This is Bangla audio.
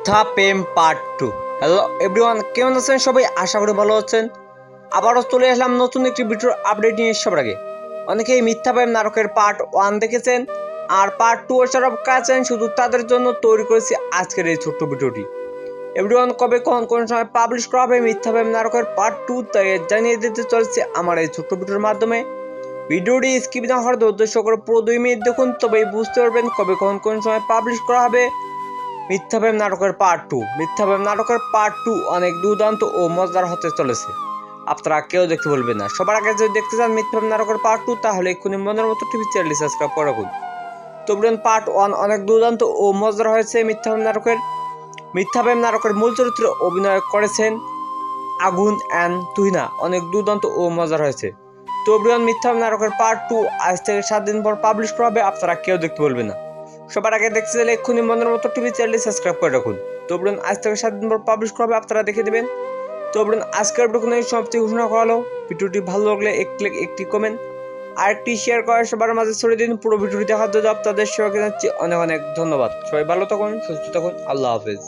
মিথ্যা প্রেম পার্ট 2। হ্যালো এভরিওয়ান, কেমন আছেন সবাই? আশা করি ভালো আছেন। আবারও চলে আসলাম নতুন একটি ভিডিওর আপডেট নিয়ে। সবার আগে অনেকেই মিথ্যা প্রেম নাটকের পার্ট 1 দেখেছেন আর পার্ট 2 এর অপেক্ষায় আছেন। শুধু তাদের জন্য তৈরি করেছি আজকের এই ছোট্ট ভিডিওটি। এভরিওয়ান, কবে কোন সময় পাবলিশ করা হবে মিথ্যা প্রেম নাটকের পার্ট 2 তাই জানিয়ে দিতে চলেছে আমার এই ছোট্ট ভিডিওর মাধ্যমে। ভিডিওটি স্কিপ না করার উদ্দেশ্য করে পুরো 2 মিনিট দেখুন, তবেই বুঝতে পারবেন কবে কোন সময় পাবলিশ করা হবে মিথ্যা প্রেম নাটকের পার্ট 2। মিথ্যা প্রেম নাটকের পার্ট 2 অনেক দুর্দান্ত ও মজাদার হতে চলেছে, আপনারা কেউ দেখতে বলবেন না। সবার আগে যদি দেখতে চান মিথ্যা প্রেম নাটকের পার্ট 2, তাহলে এক্ষুনি মনের মতো টিভি চ্যানেলটি সাবস্ক্রাইব করে রাখুন। তো বলুন, পার্ট 1 অনেক দুর্দান্ত ও মজাদার হয়েছে। মিথ্যা প্রেম নাটকের মূল চরিত্রে অভিনয় করেছেন আগুন অ্যান্ড তুহিনা। অনেক দুর্দান্ত ও মজার হয়েছে। তো বলুন, মিথ্যা প্রেম নাটকের পার্ট 2 আজ থেকে 7 দিন পর পাবলিশ করা হবে, আপনারা কেউ দেখতে বলবেন না। সবার আগে দেখতে চাইলে এক্ষুনি মনের মতো টিভি চ্যানেলটি সাবস্ক্রাইব করে রাখুন। তো বলুন, আজ থেকে 7 দিন পর পাবলিশ করা হবে, আপনারা দেখে দেবেন। তো বলুন, আজকের ভিডিও সমাপ্তি ঘোষণা করা হলো। ভিডিওটি ভালো লাগলে একটি কমেন্ট আর একটি শেয়ার করে সবার মাঝে ছড়িয়ে দিন। পুরো ভিডিওটি দেখার জন্য আপনাদের সবাইকে জানাচ্ছি অনেক অনেক ধন্যবাদ। সবাই ভালো থাকুন, সুস্থ থাকুন, আল্লাহ হাফেজ।